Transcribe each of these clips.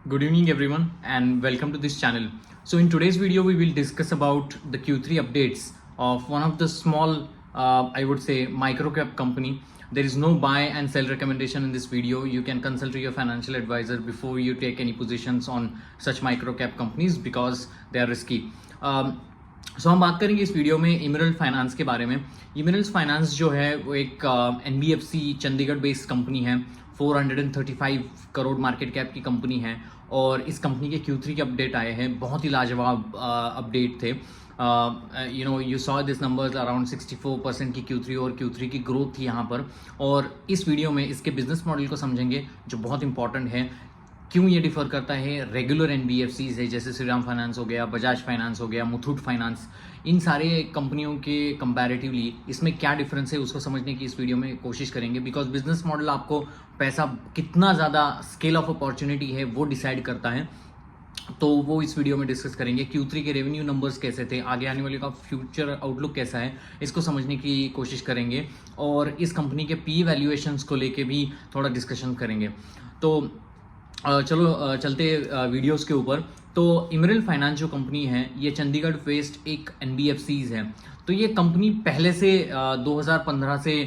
Good evening everyone and welcome to this channel. So in today's video we will discuss about the Q3 updates of one of the small I would say micro cap company. There is no buy and sell recommendation in this video. You can consult your financial advisor before you take any positions on such micro cap companies because they are risky. हम बात करेंगे इस video में emerald finance के बारे में। Emerald finance जो है वो एक NBFC चंडीगढ़ बेस्ड कंपनी है। 435 करोड़ मार्केट कैप की कंपनी है और इस कंपनी के Q3 के अपडेट आए हैं। बहुत ही लाजवाब अपडेट थे। You saw this numbers around 64% की Q3 और Q3 की ग्रोथ थी यहाँ पर। और इस वीडियो में इसके बिजनेस मॉडल को समझेंगे जो बहुत इंपॉर्टेंट है। क्यों ये डिफर करता है रेगुलर NBFCs है जैसे श्रीराम फाइनेंस हो गया, बजाज फाइनेंस हो गया, मुथूट फाइनेंस, इन सारे कंपनियों के कंपैरेटिवली इसमें क्या डिफरेंस है उसको समझने की इस वीडियो में कोशिश करेंगे। बिकॉज बिजनेस मॉडल आपको पैसा कितना ज़्यादा स्केल ऑफ अपॉर्चुनिटी है वो डिसाइड करता है। तो वो इस वीडियो में डिस्कस करेंगे। Q3 के रेवेन्यू नंबर्स कैसे थे, आगे आने वाले का फ्यूचर आउटलुक कैसा है, इसको समझने की कोशिश करेंगे और इस कंपनी के P वैल्यूएशंस को लेके भी थोड़ा डिस्कशन करेंगे। तो चलो चलते वीडियोस के ऊपर। तो इमरल्ड फाइनेंस जो कंपनी है ये चंडीगढ़ बेस्ड एक NBFCs है। तो ये कंपनी पहले से 2015 से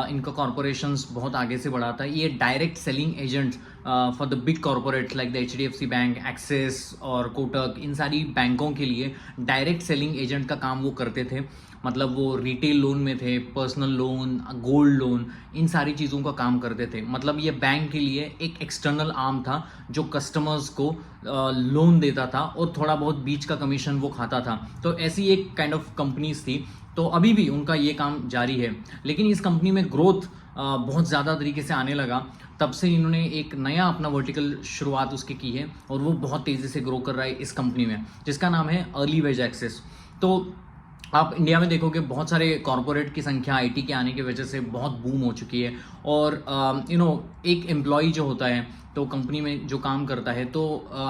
इनका कॉरपोरेशंस बहुत आगे से बढ़ा था। ये direct selling agent for the big corporates like the HDFC bank, axis और कोटक, इन सारी बैंकों के लिए डायरेक्ट सेलिंग एजेंट का काम वो करते थे। मतलब वो रिटेल लोन में थे, पर्सनल लोन, गोल्ड लोन, इन सारी चीज़ों का काम करते थे। मतलब ये बैंक के लिए एक एक्सटर्नल आर्म था जो कस्टमर्स को लोन देता था और थोड़ा बहुत बीच का कमीशन वो खाता था। तो ऐसी एक काइंड ऑफ कंपनीज थी। तो अभी भी उनका ये काम जारी है। लेकिन इस कंपनी में ग्रोथ बहुत ज़्यादा तरीके से आने लगा। तब से इन्होंने एक नया अपना वर्टिकल शुरुआत उसकी की है और वो बहुत तेज़ी से ग्रो कर रहा है इस कंपनी में, जिसका नाम है अर्ली वेज एक्सेस। तो आप इंडिया में देखोगे बहुत सारे कॉरपोरेट की संख्या IT के आने की वजह से बहुत बूम हो चुकी है। और एक एम्प्लॉय जो होता है तो कंपनी में जो काम करता है तो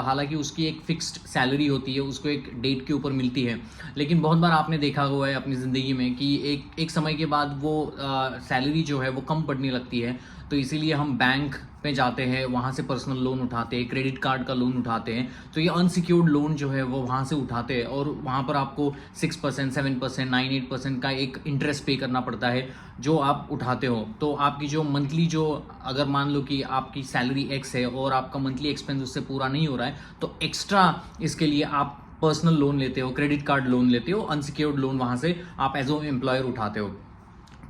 हालांकि उसकी एक फिक्स्ड सैलरी होती है, उसको एक डेट के ऊपर मिलती है। लेकिन बहुत बार आपने देखा हुआ है अपनी ज़िंदगी में कि एक समय के बाद वो सैलरी जो है वो कम पड़ने लगती है। तो इसीलिए हम बैंक में जाते हैं, वहाँ से पर्सनल लोन उठाते हैं, क्रेडिट कार्ड का लोन उठाते हैं। तो ये अनसिक्योर्ड लोन जो है वो वहाँ से उठाते हैं और वहाँ पर आपको 6%, 7%, 9, 8% का एक इंटरेस्ट पे करना पड़ता है जो आप उठाते हो। तो आपकी जो मंथली जो अगर मान लो कि आपकी सैलरी X है और आपका मंथली एक्सपेंस उससे पूरा नहीं हो रहा है तो एक्स्ट्रा इसके लिए आप पर्सनल लोन लेते हो, क्रेडिट कार्ड लोन लेते हो, अनसिक्योर्ड लोन वहाँ से आप एज ओ एम्प्लॉयर उठाते हो।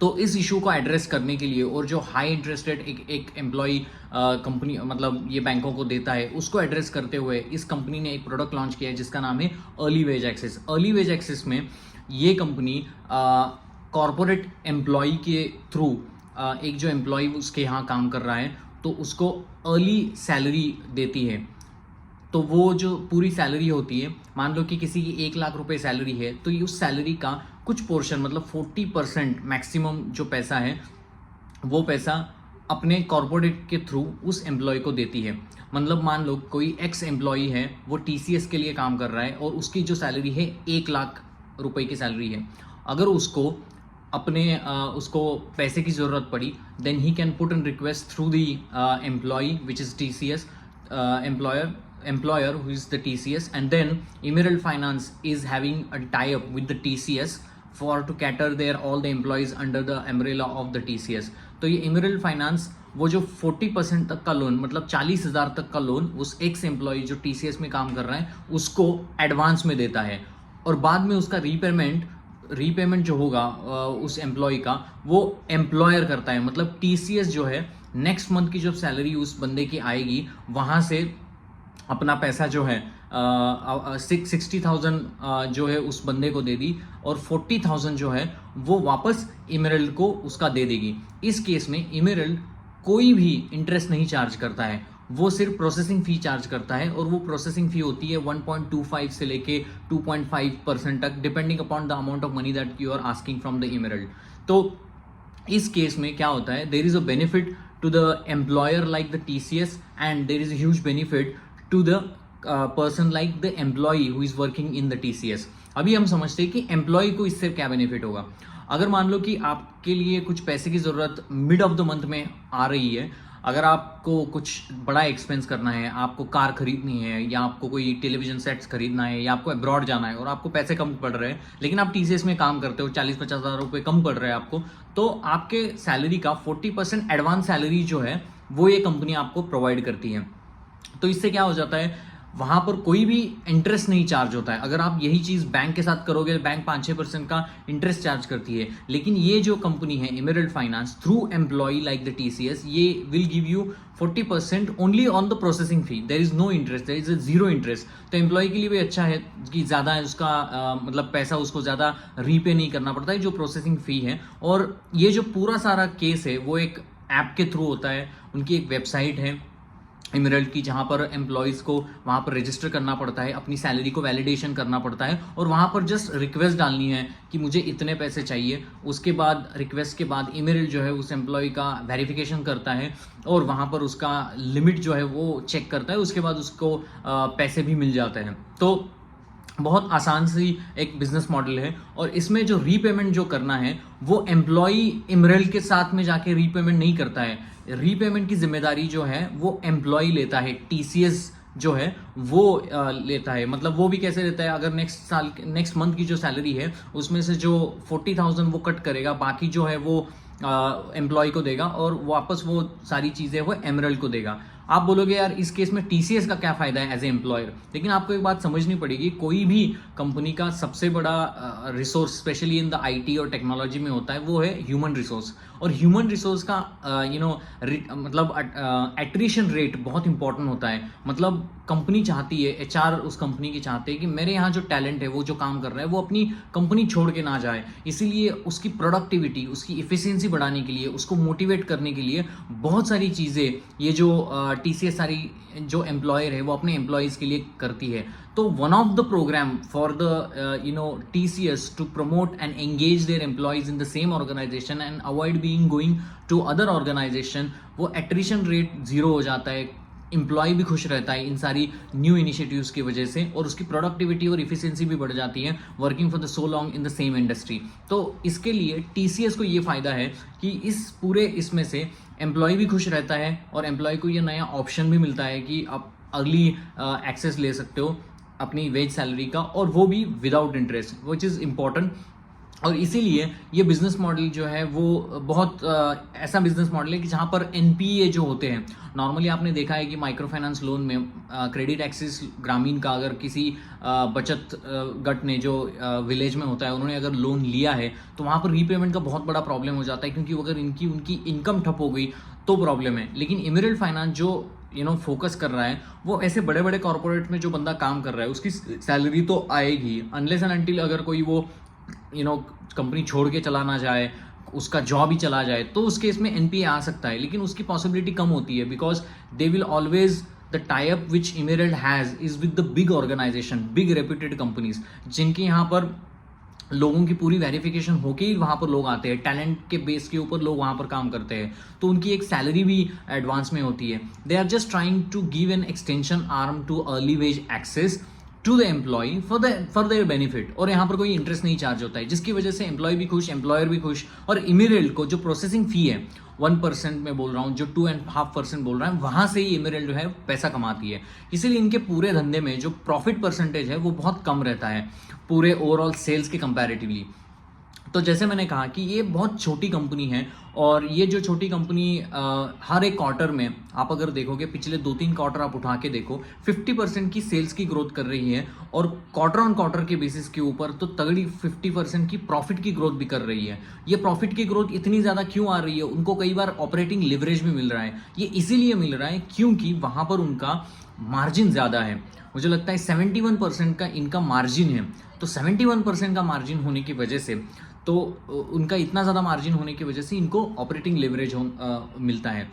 तो इस इशू को एड्रेस करने के लिए और जो हाई इंटरेस्ट रेट एक एम्प्लॉय कंपनी मतलब ये बैंकों को देता है उसको एड्रेस करते हुए इस कंपनी ने एक प्रोडक्ट लॉन्च किया है जिसका नाम है early wage access. Early wage access में ये कंपनी कॉरपोरेट एम्प्लॉय के थ्रू एक जो एम्प्लॉय उसके यहाँ काम कर रहा है तो उसको अर्ली सैलरी देती है। तो वो जो पूरी सैलरी होती है, मान लो कि किसी की 1 लाख रुपए सैलरी है तो ये उस सैलरी का कुछ पोर्शन मतलब 40% मैक्सिमम जो पैसा है वो पैसा अपने कॉर्पोरेट के थ्रू उस एम्प्लॉय को देती है। मतलब मान लो कोई एक्स एम्प्लॉय है वो TCS के लिए काम कर रहा है और उसकी जो सैलरी है 1 लाख रुपए की सैलरी है। अगर उसको उसको पैसे की ज़रूरत पड़ी then he can put an request through the employee which is TCS employer who is the TCS, and then Emerald Finance is having a tie-up with the TCS for to cater their all the employees under the umbrella of the TCS। तो ये Emerald Finance वो जो 40% तक का loan मतलब 40,000 तक का loan उस एक्स एम्प्लॉय जो TCS में काम कर रहा है उसको एडवांस में देता है और बाद में उसका रीपेमेंट जो होगा उस एम्प्लॉय का वो एम्प्लॉयर करता है। मतलब TCS जो है नेक्स्ट मंथ की जो सैलरी उस बंदे की आएगी वहाँ से अपना पैसा जो है 60,000 जो है उस बंदे को दे दी और 40,000 जो है वो वापस इमरल्ड को उसका दे देगी। इस केस में इमरल्ड कोई भी इंटरेस्ट नहीं चार्ज करता है, वो सिर्फ प्रोसेसिंग फी चार्ज करता है और वो प्रोसेसिंग फी होती है 1.25 से लेके 2.5% तक depending upon the amount of money that you are asking from the Emerald. तो इस केस में क्या होता है, there is a benefit to the employer like the TCS and there is a huge benefit to the person like the employee who is working in the TCS। अभी हम समझते हैं कि एम्प्लॉय को इससे क्या बेनिफिट होगा। अगर मान लो कि आपके लिए कुछ पैसे की ज़रूरत मिड ऑफ द मंथ में आ रही है, अगर आपको कुछ बड़ा एक्सपेंस करना है, आपको कार खरीदनी है या आपको कोई टेलीविजन सेट्स खरीदना है या आपको अब्रॉड जाना है और आपको पैसे कम पड़ रहे हैं, लेकिन आप टीसीएस में काम करते हो, 40-50 हज़ार रुपये कम पड़ रहे हैं आपको, तो आपके सैलरी का 40% एडवांस सैलरी जो है वो ये कंपनी आपको प्रोवाइड करती है। तो इससे क्या हो जाता है, वहां पर कोई भी इंटरेस्ट नहीं चार्ज होता है। अगर आप यही चीज बैंक के साथ करोगे, बैंक 5-6% का इंटरेस्ट चार्ज करती है, लेकिन ये जो कंपनी है Emerald finance through employee like the TCS, ये will give you 40% only on the processing fee. There is no interest, there is a zero interest. तो एम्प्लॉय के लिए भी अच्छा है कि ज्यादा उसका मतलब पैसा उसको ज्यादा रीपे नहीं करना पड़ता है जो प्रोसेसिंग फी है। और ये जो पूरा सारा केस है वो एक ऐप के थ्रू होता है। उनकी एक वेबसाइट है एमरल्ड की, जहां पर एम्प्लॉयज़ को वहां पर रजिस्टर करना पड़ता है, अपनी सैलरी को वैलिडेशन करना पड़ता है और वहां पर जस्ट रिक्वेस्ट डालनी है कि मुझे इतने पैसे चाहिए। उसके बाद रिक्वेस्ट के बाद एमरल्ड जो है उस एम्प्लॉय का वेरिफिकेशन करता है और वहां पर उसका लिमिट जो है वो चेक करता है। उसके बाद उसको पैसे भी मिल जाते हैं। तो बहुत आसान सी एक बिजनेस मॉडल है और इसमें जो रीपेमेंट जो करना है वो एम्प्लॉय एमरल्ड के साथ में जाके रीपेमेंट नहीं करता है। रीपेमेंट की जिम्मेदारी जो है वो एम्प्लॉय लेता है, टीसीएस जो है वो लेता है। मतलब वो भी कैसे लेता है, अगर नेक्स्ट मंथ की जो सैलरी है उसमें से जो 40,000 वो कट करेगा, बाकी जो है वो एम्प्लॉय को देगा और वापस वो सारी चीजें वो एमरल्ड को देगा। आप बोलोगे यार इस केस में टीसीएस का क्या फायदा है एज ए एम्प्लॉयर, लेकिन आपको एक बात समझनी पड़ेगी, कोई भी कंपनी का सबसे बड़ा resource specially in the IT और टेक्नोलॉजी में होता है वो है ह्यूमन रिसोर्स। और ह्यूमन रिसोर्स का मतलब एट्रिशन रेट बहुत इंपॉर्टेंट होता है। मतलब कंपनी चाहती है, एचआर उस कंपनी की चाहते हैं कि मेरे यहाँ जो टैलेंट है वो जो काम कर रहा है वो अपनी कंपनी छोड़ के ना जाए। इसीलिए उसकी प्रोडक्टिविटी, उसकी इफिशियंसी बढ़ाने के लिए, उसको मोटिवेट करने के लिए बहुत सारी चीज़ें ये जो टीसीएस सारी जो एम्प्लॉयर है वो अपने एम्प्लॉयज़ के लिए करती है। तो one of the programme for the TCS to promote and engage their employees in the same organisation and avoid being going to other organisation, वो एट्रिशन रेट जीरो हो जाता है। एम्प्लॉय भी खुश रहता है इन सारी न्यू इनिशिएटिव्स की वजह से और उसकी प्रोडक्टिविटी और इफिशियंसी भी बढ़ जाती है working for the so long in the same industry. तो इसके लिए टीसीएस को ये फायदा है कि इस पूरे इसमें से एम्प्लॉय भी खुश रहता है और एम्प्लॉय को ये नया ऑप्शन भी मिलता है कि आप अर्ली एक्सेस ले सकते हो अपनी वेज सैलरी का, और वो भी without interest, which is important. और इसीलिए ये बिजनेस मॉडल जो है वो बहुत ऐसा बिजनेस मॉडल है कि जहाँ पर एनपीए जो होते हैं, नॉर्मली आपने देखा है कि माइक्रो फाइनेंस लोन में क्रेडिट एक्सिस ग्रामीण का अगर किसी बचत गट ने जो विलेज में होता है उन्होंने अगर लोन लिया है तो वहाँ पर रीपेमेंट का बहुत बड़ा प्रॉब्लम हो जाता है, क्योंकि अगर उनकी इनकम ठप हो गई तो प्रॉब्लम है। लेकिन एमरल्ड फाइनेंस जो फोकस कर रहा है वो ऐसे बड़े बड़े कॉर्पोरेट में जो बंदा काम कर रहा है उसकी सैलरी तो आएगी अनलेस एंड अनटिल अगर कोई वो कंपनी छोड़ के चला ना जाए, उसका जॉब ही चला जाए, तो उस केस में एनपीए आ सकता है। लेकिन उसकी पॉसिबिलिटी कम होती है because they will always the type which Emerald has is with the big organisation, big reputed companies, जिनके यहाँ पर लोगों की पूरी वेरिफिकेशन होके ही वहाँ पर लोग आते हैं, टैलेंट के बेस के ऊपर लोग वहाँ पर काम करते हैं, तो उनकी एक सैलरी भी एडवांस में होती है। They are just trying to give an extension arm to early wage access to the employee for their benefit, और यहाँ पर कोई इंटरेस्ट नहीं चार्ज होता है, जिसकी वजह से एम्प्लॉय भी खुश, एम्प्लॉयर भी खुश। और एमरल्ड को जो प्रोसेसिंग फी है 1% में बोल रहा हूँ, जो 2.5% बोल रहा है, वहां से ही एमरल्ड जो है पैसा कमाती है। इसीलिए इनके पूरे धंधे में जो प्रॉफिट परसेंटेज है वो बहुत कम रहता है पूरे ओवरऑल सेल्स के कंपैरेटिवली। तो जैसे मैंने कहा कि ये बहुत छोटी कंपनी है और ये जो छोटी कंपनी हर एक क्वार्टर में आप अगर देखोगे, पिछले 2-3 क्वार्टर आप उठा के देखो, 50% की सेल्स की ग्रोथ कर रही है और क्वार्टर ऑन क्वार्टर के बेसिस के ऊपर तो तगड़ी 50% की प्रॉफिट की ग्रोथ भी कर रही है। ये प्रॉफिट की ग्रोथ इतनी ज़्यादा क्यों आ रही है, उनको कई बार ऑपरेटिंग लिवरेज भी मिल रहा है। ये इसीलिए मिल रहा है क्योंकि वहाँ पर उनका मार्जिन ज़्यादा है। मुझे लगता है 71% का इनका मार्जिन है, तो 71% का मार्जिन होने की वजह से, तो उनका इतना ज़्यादा मार्जिन होने की वजह से इनको ऑपरेटिंग लेवरेज मिलता है।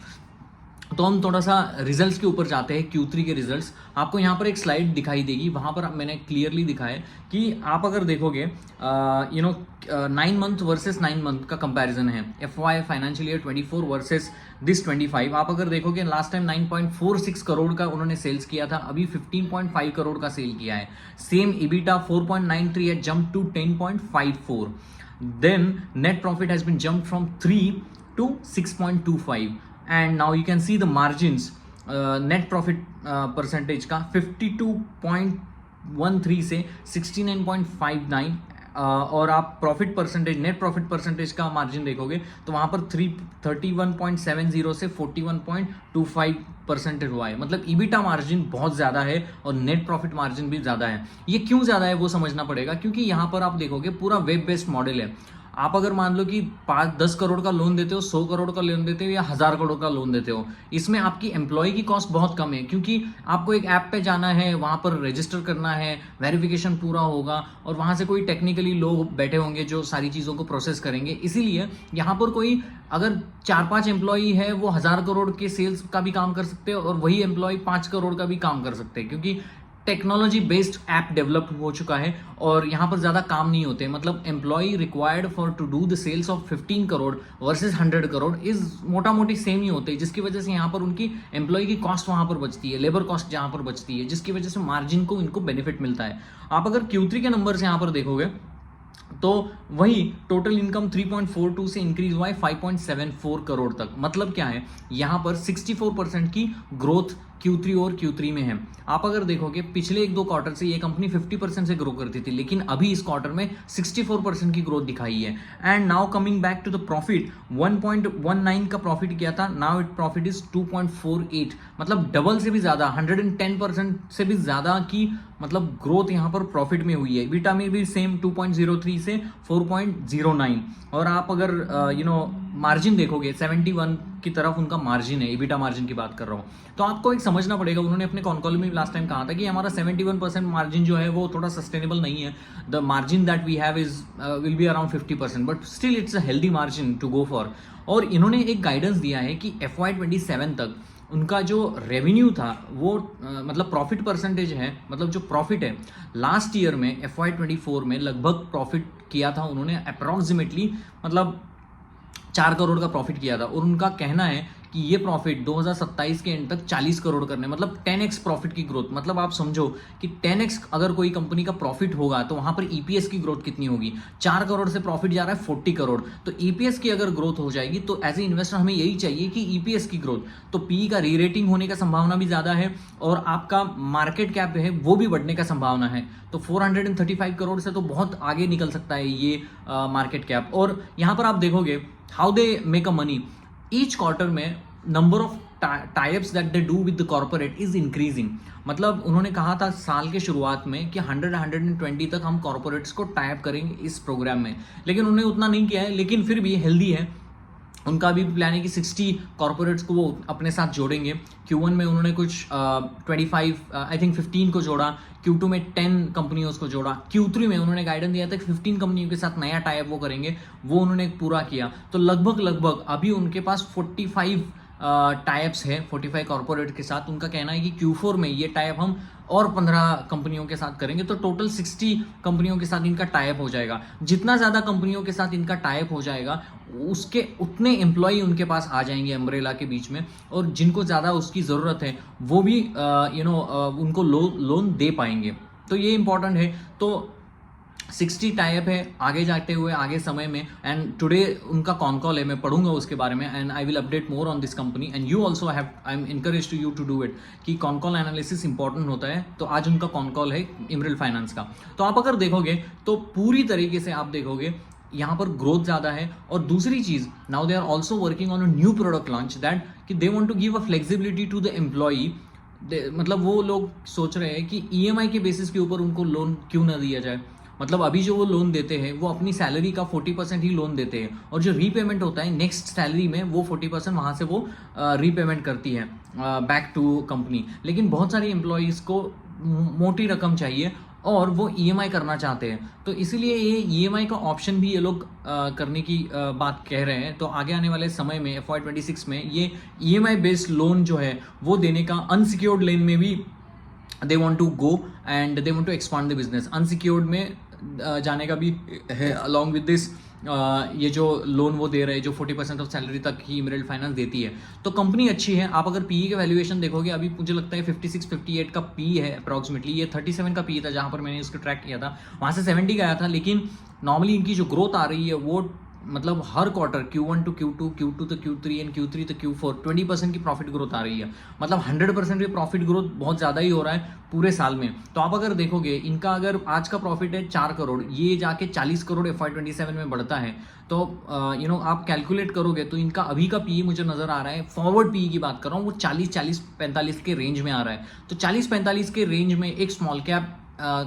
तो हम थोड़ा सा रिजल्ट्स के ऊपर जाते हैं, Q3 के रिजल्ट्स। आपको यहाँ पर एक स्लाइड दिखाई देगी, वहाँ पर मैंने क्लियरली दिखाया है कि आप अगर देखोगे 9 मंथ वर्सेस 9 मंथ का कंपैरिजन है, FY financial year 24 versus this 25। आप अगर देखोगे लास्ट टाइम 9.46 करोड़ का उन्होंने सेल्स किया था, अभी 15.5 करोड़ का सेल किया है। सेम EBITDA 4.93 है, jump to 10.54। Then net profit has been jumped from 3 to 6.25 and now you can see the margins net profit percentage का 52.13 से 69.59 और आप profit percentage net profit percentage का मार्जिन देखोगे तो वहां पर 31.70 से 41.25% हुआ है। मतलब ईबिटा मार्जिन बहुत ज़्यादा है और नेट प्रॉफिट मार्जिन भी ज़्यादा है। ये क्यों ज़्यादा है वो समझना पड़ेगा, क्योंकि यहाँ पर आप देखोगे पूरा वेब बेस्ड मॉडल है। आप अगर मान लो कि 5-10 करोड़ का लोन देते हो, 100 करोड़ का लोन देते हो या 1000 करोड़ का लोन देते हो, इसमें आपकी एम्प्लॉय की कॉस्ट बहुत कम है, क्योंकि आपको एक ऐप पे जाना है, वहाँ पर रजिस्टर करना है, वेरिफिकेशन पूरा होगा और वहाँ से कोई टेक्निकली लोग बैठे होंगे जो सारी चीज़ों को प्रोसेस करेंगे। इसीलिए यहाँ पर कोई अगर 4-5 एम्प्लॉई है वो 1000 करोड़ के सेल्स का भी काम कर सकते हैं और वही एम्प्लॉय 5 करोड़ का भी काम कर सकते हैं, क्योंकि टेक्नोलॉजी बेस्ड ऐप डेवलप हो चुका है और यहाँ पर ज़्यादा काम नहीं होते। मतलब employee required for to do the sales of 15 crore versus 100 crore is मोटा मोटी सेम ही होते हैं, जिसकी वजह से यहाँ पर उनकी एम्प्लॉय की कॉस्ट वहाँ पर बचती है, लेबर कॉस्ट जहाँ पर बचती है, जिसकी वजह से मार्जिन को इनको बेनिफिट मिलता है। आप अगर Q3 के नंबर्स यहाँ पर देखोगे तो वही टोटल इनकम 3.42 से इंक्रीज हुआ है 5.74 करोड़ तक। मतलब क्या है, यहाँ पर 64% की ग्रोथ Q3 और Q3 में है। आप अगर देखोगे पिछले 1-2 क्वार्टर से ये कंपनी 50% से ग्रो करती थी, लेकिन अभी इस क्वार्टर में 64% की ग्रोथ दिखाई है। And now coming back to the profit, 1.19 का प्रॉफिट किया था, नाउ इट प्रॉफिट इज 2.48, मतलब डबल से भी ज्यादा, 110% से भी ज्यादा की मतलब ग्रोथ यहाँ पर प्रॉफिट में हुई है। बीटा में भी सेम 2.03 से 4.09। और आप अगर मार्जिन देखोगे 71 की तरफ उनका मार्जिन है, ईबिटा मार्जिन की बात कर रहा हूँ। तो आपको एक समझना पड़ेगा, उन्होंने अपने कॉन कॉल में लास्ट टाइम कहा था कि हमारा 71% मार्जिन जो है वो थोड़ा सस्टेनेबल नहीं है। The margin that we have is will be around 50%, but still it's a healthy margin to go for. और इन्होंने एक गाइडेंस दिया है कि FY27 तक उनका जो रेवेन्यू था वो मतलब प्रॉफिट परसेंटेज है, मतलब जो प्रॉफिट है लास्ट ईयर में FY24 में लगभग प्रॉफिट किया था उन्होंने अप्रॉक्सीमेटली मतलब 4 करोड़ का प्रॉफिट किया था। और उनका कहना है कि ये प्रॉफिट 2027 के एंड तक 40 करोड़ करने, मतलब 10x प्रॉफिट की ग्रोथ। मतलब आप समझो कि 10x अगर कोई कंपनी का प्रॉफिट होगा तो वहां पर EPS की ग्रोथ कितनी होगी। 4 करोड़ से प्रॉफिट जा रहा है 40 करोड़, तो EPS की अगर ग्रोथ हो जाएगी तो एज ए इन्वेस्टर हमें यही चाहिए कि EPS की ग्रोथ, तो PE का री रेटिंग होने का संभावना भी ज्यादा है और आपका मार्केट कैप है वो भी बढ़ने का संभावना है। तो 435 करोड़ से तो बहुत आगे निकल सकता है ये मार्केट कैप। और यहाँ पर आप देखोगे how they make a money, each quarter में number of types that they do with the corporate is increasing. मतलब उन्होंने कहा था साल के शुरुआत में कि 100-120 तक हम कॉर्पोरेट्स को टाइप करेंगे इस प्रोग्राम में, लेकिन उन्होंने उतना नहीं किया है, लेकिन फिर भी हेल्दी है। उनका भी प्लान है कि 60 कॉर्पोरेट्स को वो अपने साथ जोड़ेंगे। Q1 में उन्होंने कुछ 25 आई थिंक 15 को जोड़ा, Q2 में 10 कंपनियों को जोड़ा, Q3 में उन्होंने गाइडेंस दिया था कि 15 कंपनियों के साथ नया टाइप वो करेंगे, वो उन्होंने पूरा किया। तो लगभग अभी उनके पास 45 टाइप्स है 45 कॉर्पोरेट के साथ। उनका कहना है कि Q4 में ये टाइप हम और 15 कंपनियों के साथ करेंगे, तो टोटल 60 कंपनियों के साथ इनका टाइप हो जाएगा। जितना ज़्यादा कंपनियों के साथ इनका टाइप हो जाएगा उसके उतने एम्प्लॉय उनके पास आ जाएंगे अम्ब्रेला के बीच में, और जिनको ज़्यादा उसकी ज़रूरत है वो भी उनको लोन दे पाएंगे। तो ये इंपॉर्टेंट है। तो 60 टाइप है आगे जाते हुए आगे समय में। एंड टुडे उनका कॉन कॉल है, मैं पढ़ूंगा उसके बारे में and I will update more on this company and you also have, I am encourage to you to do it, कि कॉन कॉल एनालिसिस इंपॉर्टेंट होता है। तो आज उनका कॉन कॉल है इमरल फाइनेंस का। तो आप अगर देखोगे तो पूरी तरीके से आप देखोगे यहाँ पर ग्रोथ ज़्यादा है। और दूसरी चीज़, now they are also working on a new product launch that कि they want to give a flexibility to the employee. मतलब वो लोग सोच रहे हैं कि EMI के बेसिस के ऊपर उनको लोन क्यों ना दिया जाए। मतलब अभी जो वो लोन देते हैं वो अपनी सैलरी का 40% ही लोन देते हैं, और जो रीपेमेंट होता है नेक्स्ट सैलरी में वो 40% वहाँ से वो रीपेमेंट करती है बैक टू कंपनी। लेकिन बहुत सारे एम्प्लॉयज़ को मोटी रकम चाहिए और वो EMI करना चाहते हैं, तो इसीलिए ये EMI का ऑप्शन भी ये लोग करने की बात कह रहे हैं। तो आगे आने वाले समय में FY26 में ये EMI बेस्ड लोन जो है वो देने का, अनसिक्योर्ड लेन में भी they want to go and they want to expand the business. Unsecured में जाने का भी है अलॉन्ग विद दिस। ये जो लोन वो दे रहे हैं जो 40% ऑफ सैलरी तक ही इमरल्ड फाइनेंस देती है, तो कंपनी अच्छी है। आप अगर PE का वैल्यूएशन देखोगे अभी मुझे लगता है 56-58 का PE है अप्रॉक्सीमेटली। ये 37 का PE था जहां पर मैंने इसको ट्रैक किया था, वहां से 70 का आया था। लेकिन नॉर्मली इनकी जो ग्रोथ आ रही है वो मतलब हर quarter Q1 to Q2, Q2 to Q3 and Q3 to Q4 20% की प्रॉफिट ग्रोथ आ रही है। मतलब 100% की प्रॉफिट ग्रोथ बहुत ज़्यादा ही हो रहा है पूरे साल में। तो आप अगर देखोगे इनका अगर आज का प्रॉफिट है 4 करोड़, ये जाके 40 करोड़ FY27 में बढ़ता है, तो आप कैलकुलेट करोगे तो इनका अभी का पी मुझे नज़र आ रहा है, फॉरवर्ड पी की बात कर रहा हूँ, वो 40-45 के रेंज में आ रहा है। तो 40-45 के रेंज में एक स्मॉल कैप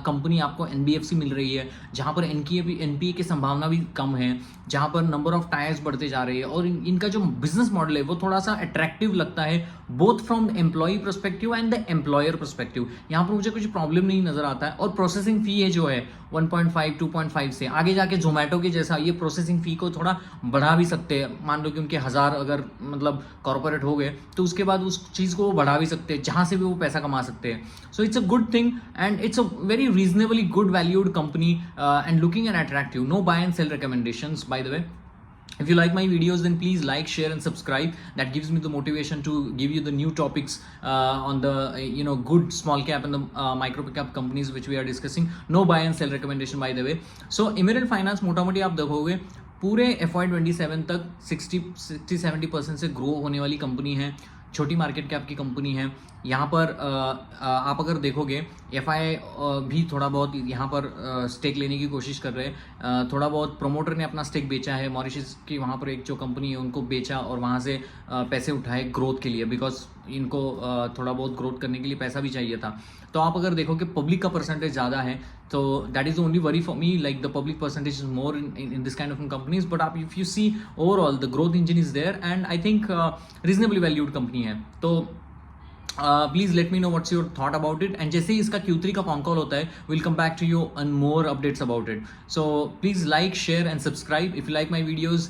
कंपनी आपको एनबीएफसी मिल रही है, जहां पर एनपीए की संभावना भी कम है, जहां पर नंबर ऑफ टायर्स बढ़ते जा रहे हैं, और इनका जो बिजनेस मॉडल है वो थोड़ा सा अट्रैक्टिव लगता है, both from employ perspective and the employer perspective. यहाँ पर मुझे कुछ प्रॉब्लम नहीं नजर आता है। और प्रोसेसिंग फी है जो है 1.5 2.5 से आगे जाके जोमेटो के जैसा ये प्रोसेसिंग फी को थोड़ा बढ़ा भी सकते हैं। मान लो कि उनके 1000 अगर मतलब कॉर्पोरेट हो गए तो उसके बाद उस चीज़ को वो बढ़ा भी सकते हैं, जहाँ से भी वो पैसा कमा सकते हैं। So it's a good thing and it's a very reasonably good valued company and looking and attractive. No buy and sell recommendations, by the way. If you like my videos, then please like, share and subscribe. That gives me the motivation to give you the new topics on the good small cap and the micro cap companies which we are discussing. No buy and sell recommendation, by the way. So Emerald Finance मोटा मोटी आप देखोगे पूरे FY27 तक 60-70% से grow होने वाली company है, छोटी मार्केट कैप की कंपनी है। यहाँ पर आप अगर देखोगे एफआई भी थोड़ा बहुत यहाँ पर स्टेक लेने की कोशिश कर रहे हैं। थोड़ा बहुत प्रोमोटर ने अपना स्टेक बेचा है, मॉरिशस की वहाँ पर एक जो कंपनी है उनको बेचा और वहाँ से पैसे उठाए ग्रोथ के लिए, बिकॉज इनको थोड़ा बहुत ग्रोथ करने के लिए पैसा भी चाहिए था। तो आप अगर देखो कि पब्लिक का परसेंटेज ज़्यादा है, तो that is only worry for me, like the public percentage is more in this kind of companies. But आप if you see overall the growth engine is there and I think reasonably valued company है। तो please let me know what's your thought about it, and जैसे ही इसका Q3 का con call होता है will come back to you on more updates about it. So please like, share and subscribe if you like my videos,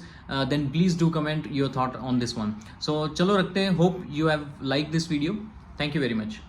then please do comment your thought on this one. So चलो रखते हैं, hope you have like this video. Thank you very much.